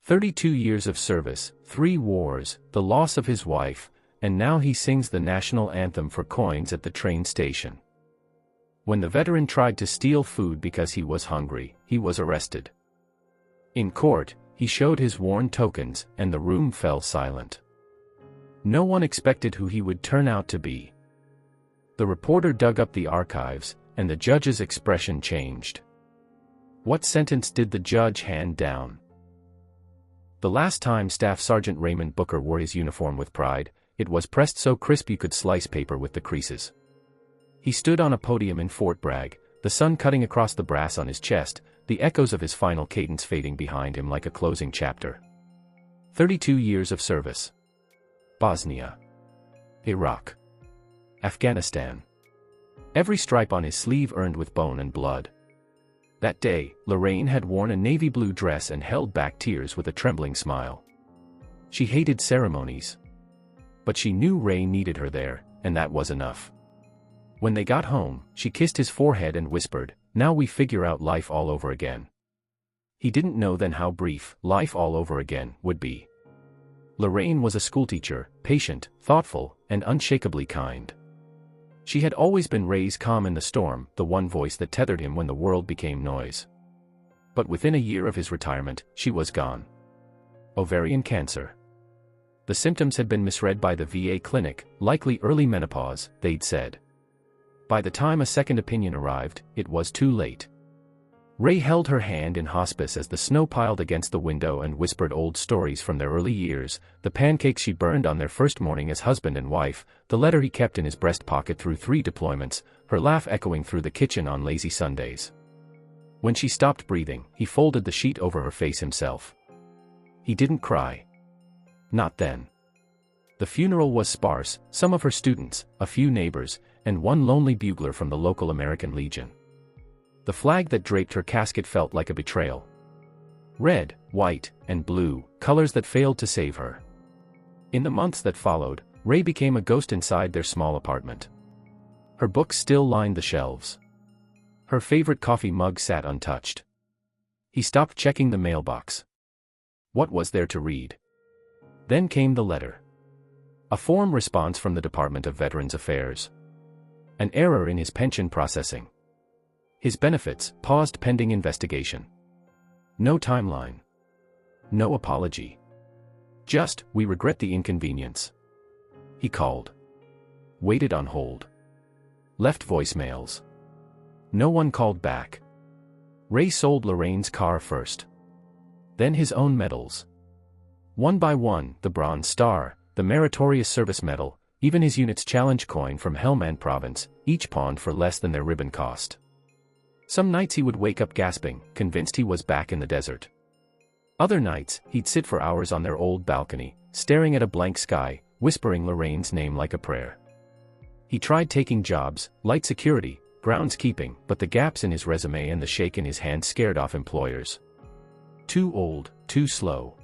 32 years of service, 3 wars, the loss of his wife, and now he sings the national anthem for coins at the train station. When the veteran tried to steal food because he was hungry, he was arrested. In court, he showed his worn tokens, and the room fell silent. No one expected who he would turn out to be. The reporter dug up the archives, and the judge's expression changed. What sentence did the judge hand down? The last time Staff Sergeant Raymond Booker wore his uniform with pride, it was pressed so crisp you could slice paper with the creases. He stood on a podium in Fort Bragg, the sun cutting across the brass on his chest, the echoes of his final cadence fading behind him like a closing chapter. 32 years of service. Bosnia. Iraq. Afghanistan. Every stripe on his sleeve earned with bone and blood. That day, Lorraine had worn a navy blue dress and held back tears with a trembling smile. She hated ceremonies. But she knew Ray needed her there, and that was enough. When they got home, she kissed his forehead and whispered, "Now we figure out life all over again." He didn't know then how brief life all over again would be. Lorraine was a schoolteacher, patient, thoughtful, and unshakably kind. She had always been Ray's calm in the storm, the one voice that tethered him when the world became noise. But within a year of his retirement, she was gone. Ovarian cancer. The symptoms had been misread by the VA clinic, likely early menopause, they'd said. By the time a second opinion arrived, it was too late. Ray held her hand in hospice as the snow piled against the window and whispered old stories from their early years, the pancakes she burned on their first morning as husband and wife, the letter he kept in his breast pocket through 3 deployments, her laugh echoing through the kitchen on lazy Sundays. When she stopped breathing, he folded the sheet over her face himself. He didn't cry. Not then. The funeral was sparse, some of her students, a few neighbors, and one lonely bugler from the local American Legion. The flag that draped her casket felt like a betrayal. Red, white, and blue, colors that failed to save her. In the months that followed, Ray became a ghost inside their small apartment. Her books still lined the shelves. Her favorite coffee mug sat untouched. He stopped checking the mailbox. What was there to read? Then came the letter. A form response from the Department of Veterans Affairs. An error in his pension processing. His benefits paused pending investigation. No timeline. No apology. Just, "We regret the inconvenience." He called. Waited on hold. Left voicemails. No one called back. Ray sold Lorraine's car first. Then his own medals. One by one, the Bronze Star, the Meritorious Service Medal, even his unit's challenge coin from Helmand Province, each pawned for less than their ribbon cost. Some nights he would wake up gasping, convinced he was back in the desert. Other nights, he'd sit for hours on their old balcony, staring at a blank sky, whispering Lorraine's name like a prayer. He tried taking jobs, light security, groundskeeping, but the gaps in his resume and the shake in his hand scared off employers. Too old, too slow.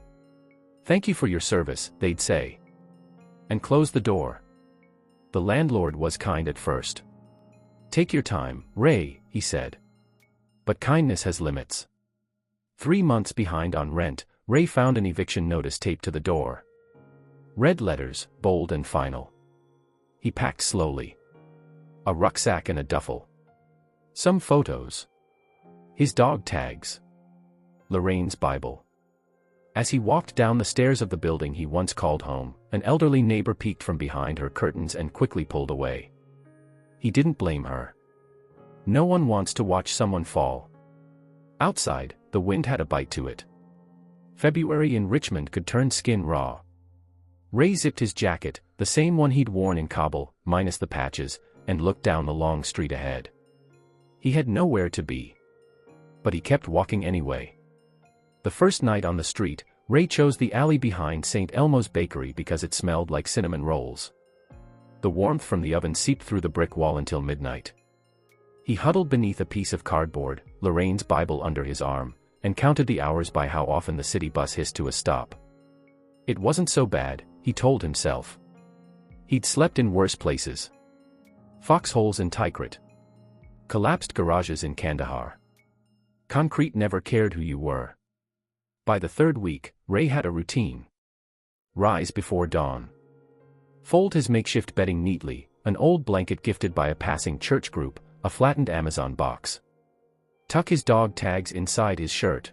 "Thank you for your service," they'd say. And close the door. The landlord was kind at first. "Take your time, Ray," he said. But kindness has limits. 3 months behind on rent, Ray found an eviction notice taped to the door. Red letters, bold and final. He packed slowly. A rucksack and a duffel. Some photos. His dog tags. Lorraine's Bible. As he walked down the stairs of the building he once called home, an elderly neighbor peeked from behind her curtains and quickly pulled away. He didn't blame her. No one wants to watch someone fall. Outside, the wind had a bite to it. February in Richmond could turn skin raw. Ray zipped his jacket, the same one he'd worn in Kabul, minus the patches, and looked down the long street ahead. He had nowhere to be. But he kept walking anyway. The first night on the street, Ray chose the alley behind St. Elmo's Bakery because it smelled like cinnamon rolls. The warmth from the oven seeped through the brick wall until midnight. He huddled beneath a piece of cardboard, Lorraine's Bible under his arm, and counted the hours by how often the city bus hissed to a stop. It wasn't so bad, he told himself. He'd slept in worse places. Foxholes in Tikrit. Collapsed garages in Kandahar. Concrete never cared who you were. By the third week, Ray had a routine. Rise before dawn. Fold his makeshift bedding neatly, an old blanket gifted by a passing church group, a flattened Amazon box. Tuck his dog tags inside his shirt.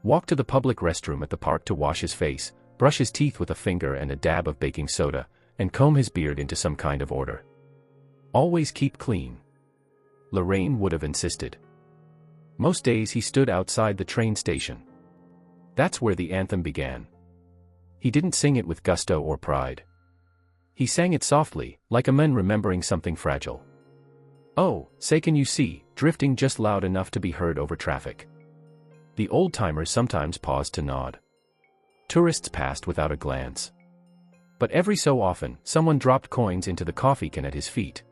Walk to the public restroom at the park to wash his face, brush his teeth with a finger and a dab of baking soda, and comb his beard into some kind of order. Always keep clean. Lorraine would have insisted. Most days he stood outside the train station. That's where the anthem began. He didn't sing it with gusto or pride. He sang it softly, like a man remembering something fragile. Oh, say can you see, drifting just loud enough to be heard over traffic. The old-timers sometimes paused to nod. Tourists passed without a glance. But every so often, someone dropped coins into the coffee can at his feet.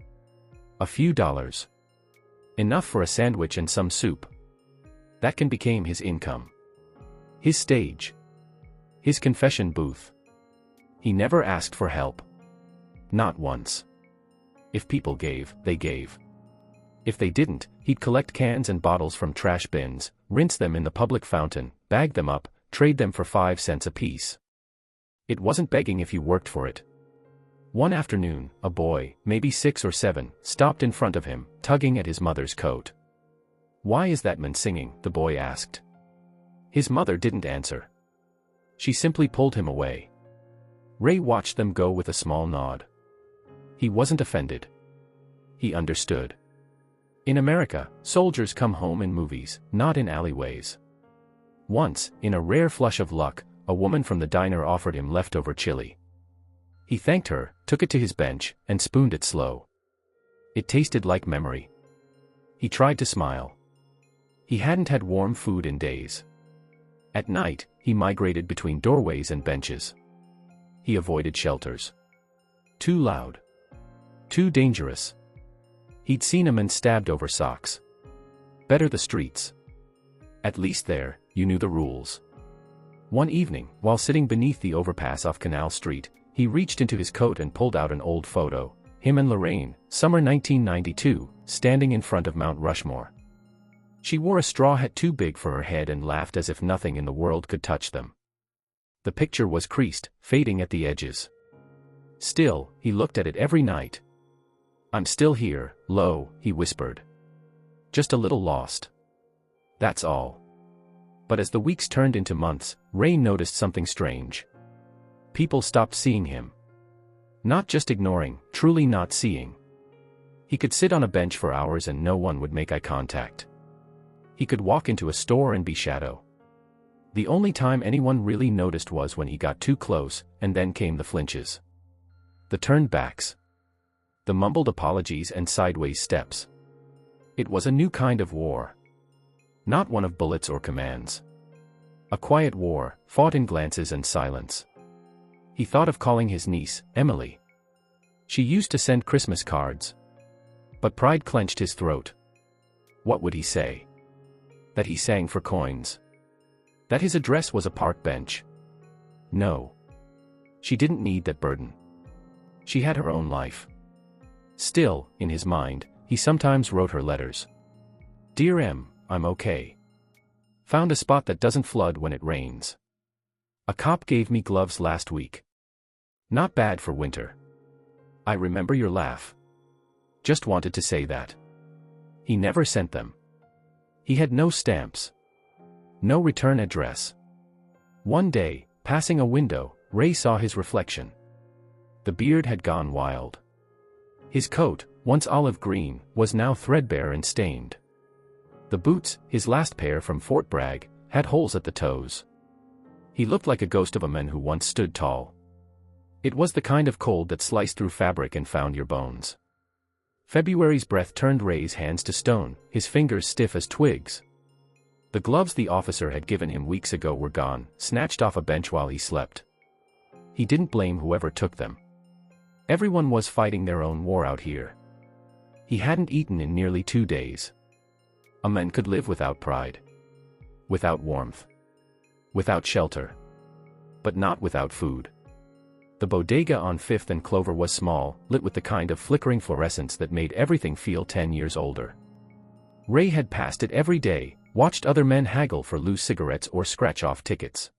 A few dollars. Enough for a sandwich and some soup. That can became his income. His stage. His confession booth. He never asked for help. Not once. If people gave, they gave. If they didn't, he'd collect cans and bottles from trash bins, rinse them in the public fountain, bag them up, trade them for 5 cents apiece. It wasn't begging if you worked for it. One afternoon, a boy, maybe 6 or 7, stopped in front of him, tugging at his mother's coat. "Why is that man singing?" the boy asked. His mother didn't answer. She simply pulled him away. Ray watched them go with a small nod. He wasn't offended. He understood. In America, soldiers come home in movies, not in alleyways. Once, in a rare flush of luck, a woman from the diner offered him leftover chili. He thanked her, took it to his bench, and spooned it slow. It tasted like memory. He tried to smile. He hadn't had warm food in days. At night, he migrated between doorways and benches. He avoided shelters. Too loud. Too dangerous. He'd seen a man stabbed over socks. Better the streets. At least there, you knew the rules. One evening, while sitting beneath the overpass off Canal Street, he reached into his coat and pulled out an old photo, him and Lorraine, summer 1992, standing in front of Mount Rushmore. She wore a straw hat too big for her head and laughed as if nothing in the world could touch them. The picture was creased, fading at the edges. Still, he looked at it every night. "I'm still here, low," he whispered. "Just a little lost. That's all." But as the weeks turned into months, Ray noticed something strange. People stopped seeing him. Not just ignoring, truly not seeing. He could sit on a bench for hours and no one would make eye contact. He could walk into a store and be shadow. The only time anyone really noticed was when he got too close, and then came the flinches. The turned backs. The mumbled apologies and sideways steps. It was a new kind of war. Not one of bullets or commands. A quiet war, fought in glances and silence. He thought of calling his niece, Emily. She used to send Christmas cards. But pride clenched his throat. What would he say? That he sang for coins? That his address was a park bench? No. She didn't need that burden. She had her own life. Still, in his mind, he sometimes wrote her letters. "Dear Em, I'm okay. Found a spot that doesn't flood when it rains. A cop gave me gloves last week. Not bad for winter. I remember your laugh. Just wanted to say that." He never sent them. He had no stamps. No return address. One day, passing a window, Ray saw his reflection. The beard had gone wild. His coat, once olive green, was now threadbare and stained. The boots, his last pair from Fort Bragg, had holes at the toes. He looked like a ghost of a man who once stood tall. It was the kind of cold that sliced through fabric and found your bones. February's breath turned Ray's hands to stone, his fingers stiff as twigs. The gloves the officer had given him weeks ago were gone, snatched off a bench while he slept. He didn't blame whoever took them. Everyone was fighting their own war out here. He hadn't eaten in nearly 2 days. A man could live without pride. Without warmth. Without shelter. But not without food. The bodega on 5th and Clover was small, lit with the kind of flickering fluorescence that made everything feel 10 years older. Ray had passed it every day, watched other men haggle for loose cigarettes or scratch-off tickets.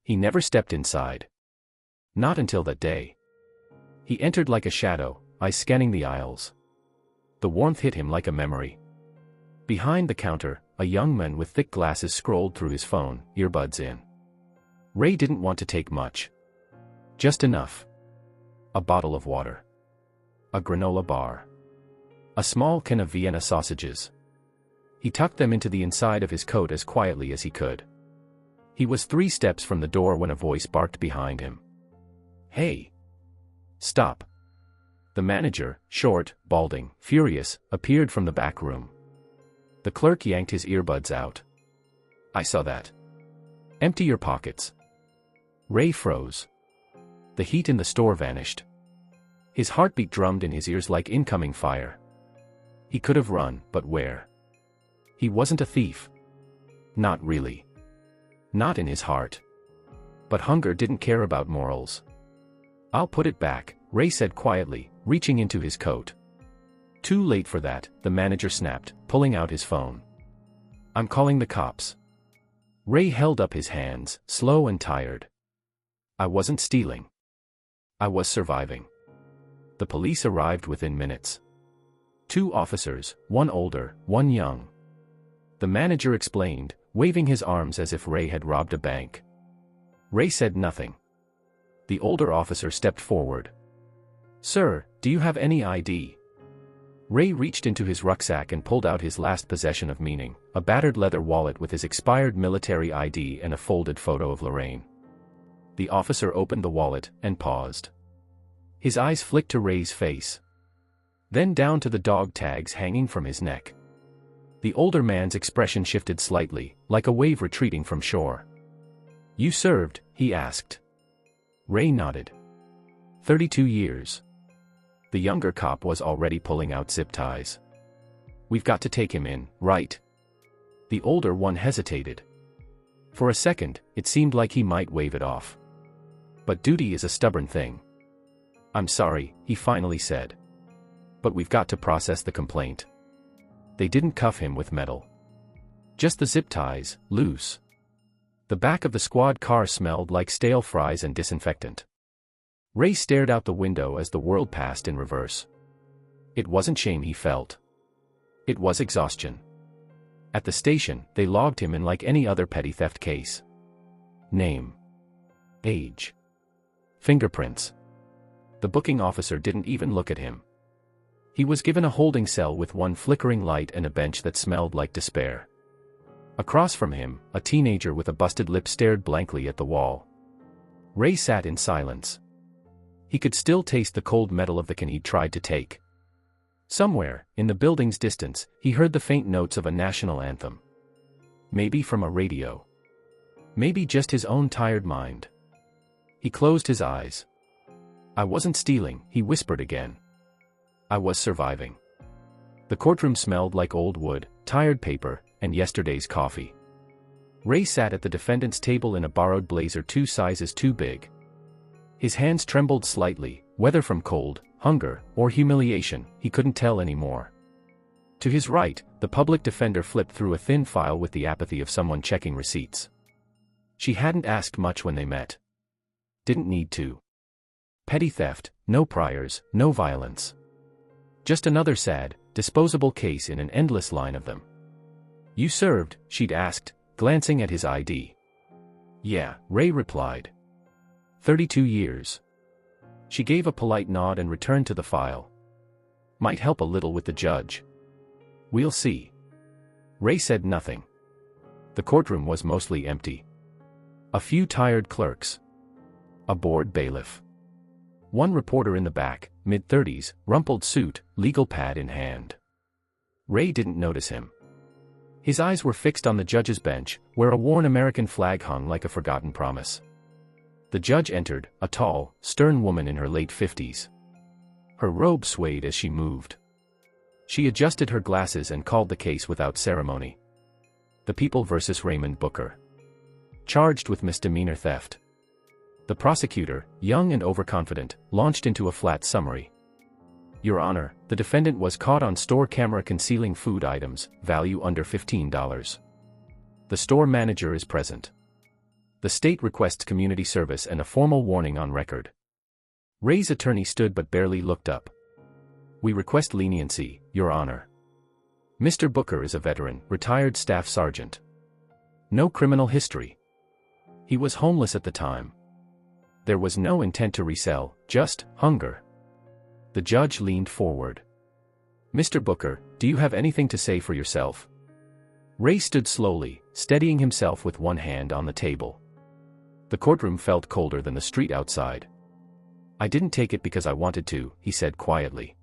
He never stepped inside. Not until that day. He entered like a shadow, eyes scanning the aisles. The warmth hit him like a memory. Behind the counter, a young man with thick glasses scrolled through his phone, earbuds in. Ray didn't want to take much. Just enough. A bottle of water. A granola bar. A small can of Vienna sausages. He tucked them into the inside of his coat as quietly as he could. He was 3 steps from the door when a voice barked behind him. "Hey! Stop!" The manager, short, balding, furious, appeared from the back room. The clerk yanked his earbuds out. "I saw that. Empty your pockets." Ray froze. The heat in the store vanished. His heartbeat drummed in his ears like incoming fire. He could have run, but where? He wasn't a thief. Not really. Not in his heart. But hunger didn't care about morals. "I'll put it back," Ray said quietly, reaching into his coat. Too late for that, the manager snapped, pulling out his phone. "I'm calling the cops." Ray held up his hands, slow and tired. "I wasn't stealing. I was surviving." The police arrived within minutes. 2 officers, one older, one young. The manager explained, waving his arms as if Ray had robbed a bank. Ray said nothing. The older officer stepped forward. "Sir, do you have any ID?" Ray reached into his rucksack and pulled out his last possession of meaning, a battered leather wallet with his expired military ID and a folded photo of Lorraine. The officer opened the wallet and paused. His eyes flicked to Ray's face. Then down to the dog tags hanging from his neck. The older man's expression shifted slightly, like a wave retreating from shore. "You served?" he asked. Ray nodded. 32 years. The younger cop was already pulling out zip ties. "We've got to take him in, right?" The older one hesitated. For a second, it seemed like he might wave it off. But duty is a stubborn thing. "I'm sorry," he finally said. "But we've got to process the complaint." They didn't cuff him with metal. Just the zip ties, loose. The back of the squad car smelled like stale fries and disinfectant. Ray stared out the window as the world passed in reverse. It wasn't shame he felt. It was exhaustion. At the station, they logged him in like any other petty theft case. Name. Age. Fingerprints. The booking officer didn't even look at him. He was given a holding cell with one flickering light and a bench that smelled like despair. Across from him, a teenager with a busted lip stared blankly at the wall. Ray sat in silence. He could still taste the cold metal of the can he'd tried to take. Somewhere, in the building's distance, he heard the faint notes of a national anthem. Maybe from a radio. Maybe just his own tired mind. He closed his eyes. "I wasn't stealing," he whispered again. "I was surviving." The courtroom smelled like old wood, tired paper, and yesterday's coffee. Ray sat at the defendant's table in a borrowed blazer 2 sizes too big. His hands trembled slightly, whether from cold, hunger, or humiliation, he couldn't tell anymore. To his right, the public defender flipped through a thin file with the apathy of someone checking receipts. She hadn't asked much when they met. Didn't need to. Petty theft, no priors, no violence. Just another sad, disposable case in an endless line of them. "You served?" she'd asked, glancing at his ID. "Yeah," Ray replied. 32 years. She gave a polite nod and returned to the file. "Might help a little with the judge." "We'll see." Ray said nothing. The courtroom was mostly empty. A few tired clerks. A bored bailiff. One reporter in the back, mid-30s, rumpled suit, legal pad in hand. Ray didn't notice him. His eyes were fixed on the judge's bench, where a worn American flag hung like a forgotten promise. The judge entered, a tall, stern woman in her late 50s. Her robe swayed as she moved. She adjusted her glasses and called the case without ceremony. The People versus Raymond Booker. Charged with misdemeanor theft. The prosecutor, young and overconfident, launched into a flat summary. "Your Honor, the defendant was caught on store camera concealing food items, value under $15. The store manager is present. The state requests community service and a formal warning on record. Ray's attorney stood but barely looked up. We request leniency, Your Honor. Mr. Booker is a veteran, retired staff sergeant. No criminal history. He was homeless at the time. There was no intent to resell, just hunger. The judge leaned forward. Mr. Booker, do you have anything to say for yourself? Ray stood slowly, steadying himself with one hand on the table. The courtroom felt colder than the street outside. I didn't take it because I wanted to, he said quietly.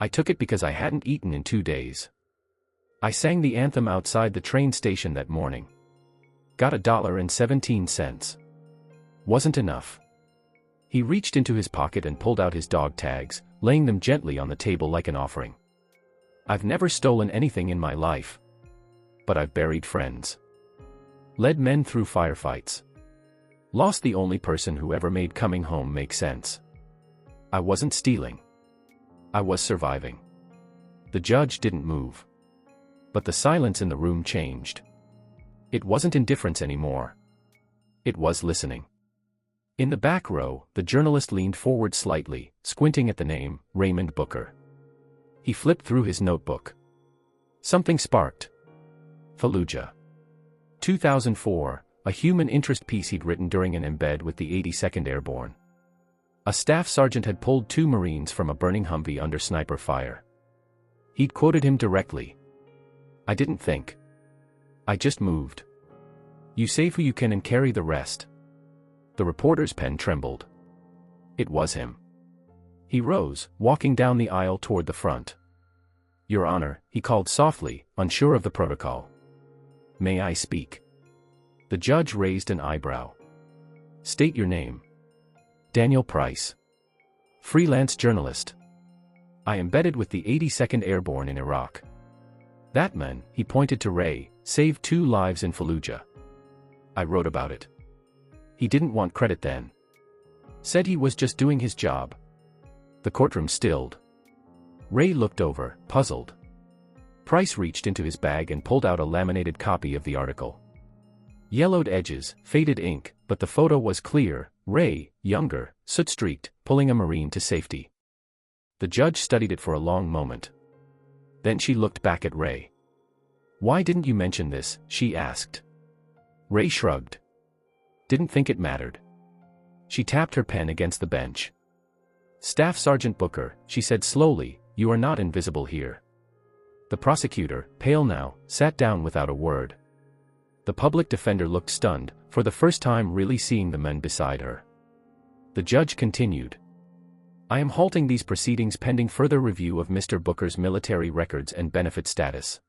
I took it because I hadn't eaten in 2 days. I sang the anthem outside the train station that morning. Got $1.17. Wasn't enough. He reached into his pocket and pulled out his dog tags, laying them gently on the table like an offering. I've never stolen anything in my life. But I've buried friends. Led men through firefights. Lost the only person who ever made coming home make sense. I wasn't stealing. I was surviving. The judge didn't move. But the silence in the room changed. It wasn't indifference anymore. It was listening. In the back row, the journalist leaned forward slightly, squinting at the name, Raymond Booker. He flipped through his notebook. Something sparked. Fallujah. 2004, a human interest piece he'd written during an embed with the 82nd Airborne. A staff sergeant had pulled 2 Marines from a burning Humvee under sniper fire. He'd quoted him directly. I didn't think. I just moved. You save who you can and carry the rest. The reporter's pen trembled. It was him. He rose, walking down the aisle toward the front. Your Honor, he called softly, unsure of the protocol. May I speak? The judge raised an eyebrow. State your name. Daniel Price. Freelance journalist. I embedded with the 82nd Airborne in Iraq. That man, he pointed to Ray, saved 2 lives in Fallujah. I wrote about it. He didn't want credit then. Said he was just doing his job. The courtroom stilled. Ray looked over, puzzled. Price reached into his bag and pulled out a laminated copy of the article. Yellowed edges, faded ink, but the photo was clear, Ray, younger, soot-streaked, pulling a Marine to safety. The judge studied it for a long moment. Then she looked back at Ray. Why didn't you mention this, she asked. Ray shrugged. Didn't think it mattered. She tapped her pen against the bench. Staff Sergeant Booker, she said slowly, you are not invisible here. The prosecutor, pale now, sat down without a word. The public defender looked stunned, for the first time really seeing the men beside her. The judge continued. I am halting these proceedings pending further review of Mr. Booker's military records and benefit status.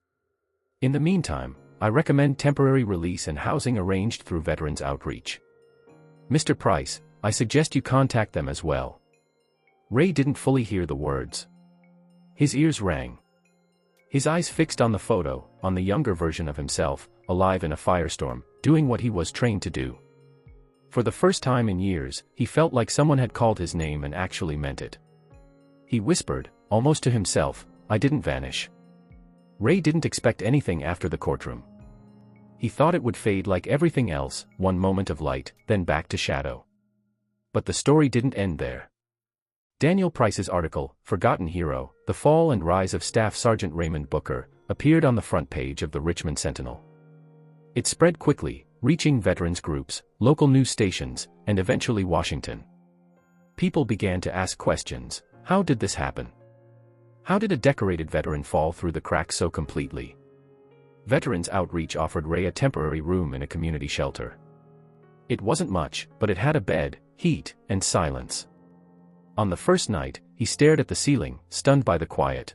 In the meantime, I recommend temporary release and housing arranged through Veterans Outreach. Mr. Price, I suggest you contact them as well. Ray didn't fully hear the words. His ears rang. His eyes fixed on the photo, on the younger version of himself, alive in a firestorm, doing what he was trained to do. For the first time in years, he felt like someone had called his name and actually meant it. He whispered, almost to himself, I didn't vanish. Ray didn't expect anything after the courtroom. He thought it would fade like everything else, one moment of light, then back to shadow. But the story didn't end there. Daniel Price's article, Forgotten Hero, The Fall and Rise of Staff Sergeant Raymond Booker, appeared on the front page of the Richmond Sentinel. It spread quickly, reaching veterans groups, local news stations, and eventually Washington. People began to ask questions. How did this happen? How did a decorated veteran fall through the cracks so completely? Veterans Outreach offered Ray a temporary room in a community shelter. It wasn't much, but it had a bed, heat, and silence. On the first night, he stared at the ceiling, stunned by the quiet.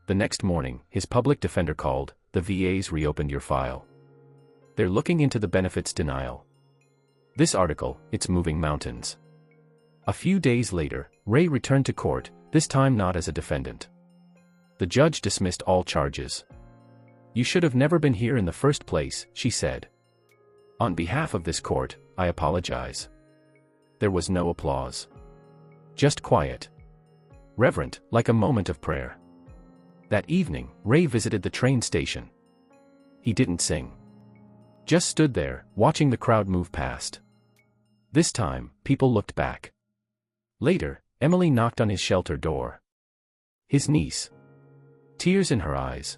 The next morning, his public defender called, the VA's reopened your file. They're looking into the benefits denial. This article, it's moving mountains. A few days later, Ray returned to court, this time not as a defendant. The judge dismissed all charges. You should have never been here in the first place, she said. On behalf of this court, I apologize. There was no applause. Just quiet. Reverent, like a moment of prayer. That evening, Ray visited the train station. He didn't sing. just stood there, watching the crowd move past. This time, people looked back. Later, Emily knocked on his shelter door. His niece. Tears in her eyes.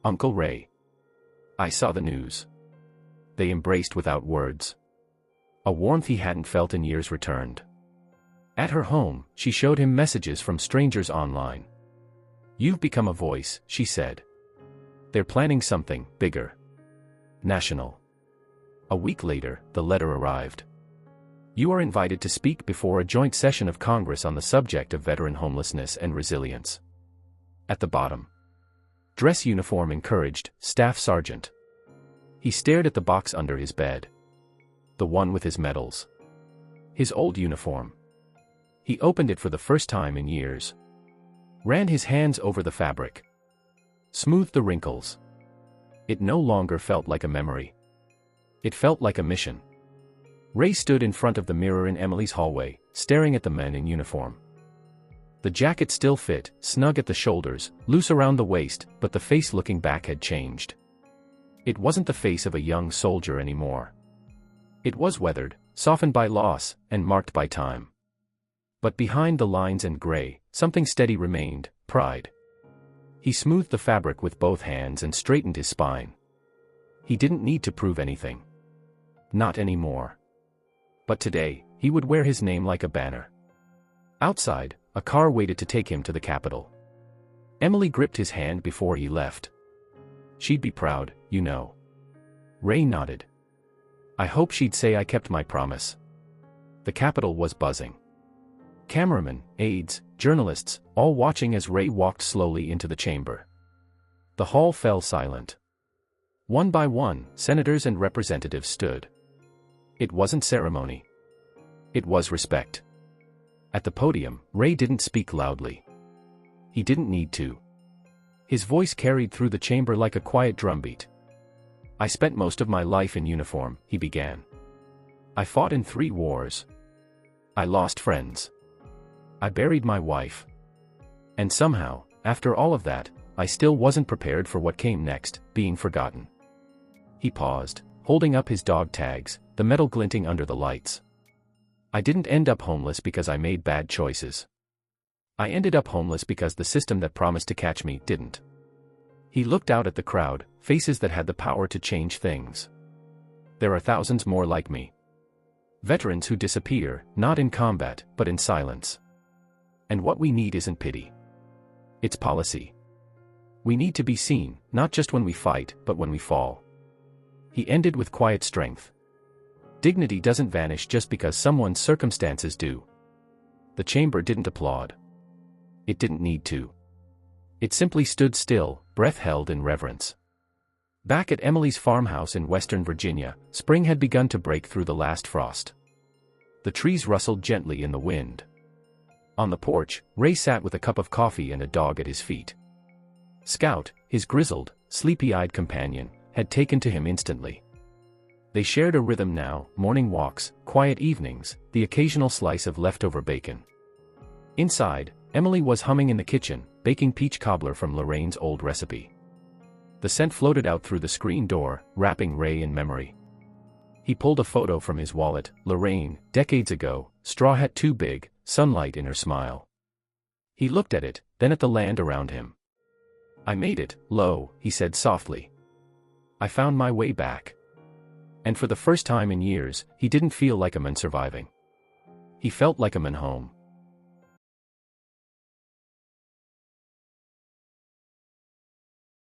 "Uncle Ray. I saw the news." They embraced without words. A warmth he hadn't felt in years returned. At her home, she showed him messages from strangers online. "You've become a voice," she said. "They're planning something bigger. National." A week later, the letter arrived. "You are invited to speak before a joint session of Congress on the subject of veteran homelessness and resilience." At the bottom. Dress uniform encouraged, Staff Sergeant. He stared at the box under his bed. The one with his medals. His old uniform. He opened it for the first time in years. Ran his hands over the fabric. Smoothed the wrinkles. It no longer felt like a memory. It felt like a mission. Ray stood in front of the mirror in Emily's hallway, staring at the men in uniform. The jacket still fit, snug at the shoulders, loose around the waist, but the face looking back had changed. It wasn't the face of a young soldier anymore. It was weathered, softened by loss, and marked by time. But behind the lines and gray, something steady remained: pride. He smoothed the fabric with both hands and straightened his spine. He didn't need to prove anything. Not anymore. But today, he would wear his name like a banner. Outside, a car waited to take him to the Capitol. Emily gripped his hand before he left. "She'd be proud, you know." Ray nodded. "I hope she'd say I kept my promise." The Capitol was buzzing. Cameramen, aides, journalists, all watching as Ray walked slowly into the chamber. The hall fell silent. One by one, senators and representatives stood. It wasn't ceremony. It was respect. At the podium, Ray didn't speak loudly. He didn't need to. His voice carried through the chamber like a quiet drumbeat. "I spent most of my life in uniform," he began. "I fought in 3 wars. I lost friends. I buried my wife. And somehow, after all of that, I still wasn't prepared for what came next, being forgotten." He paused, holding up his dog tags, the metal glinting under the lights. "I didn't end up homeless because I made bad choices. I ended up homeless because the system that promised to catch me didn't." He looked out at the crowd, faces that had the power to change things. "There are thousands more like me. Veterans who disappear, not in combat, but in silence. And what we need isn't pity. It's policy. We need to be seen, not just when we fight, but when we fall." He ended with quiet strength. Dignity doesn't vanish just because someone's circumstances do. The chamber didn't applaud. It didn't need to. It simply stood still, breath held in reverence. Back at Emily's farmhouse in Western Virginia, spring had begun to break through the last frost. The trees rustled gently in the wind. On the porch, Ray sat with a cup of coffee and a dog at his feet. Scout, his grizzled, sleepy-eyed companion, had taken to him instantly. They shared a rhythm now: morning walks, quiet evenings, the occasional slice of leftover bacon. Inside, Emily was humming in the kitchen, baking peach cobbler from Lorraine's old recipe. The scent floated out through the screen door, wrapping Ray in memory. He pulled a photo from his wallet: Lorraine, decades ago, straw hat too big, sunlight in her smile. He looked at it, then at the land around him. "I made it, Lo," he said softly. "I found my way back." And for the first time in years, he didn't feel like a man surviving. He felt like a man home.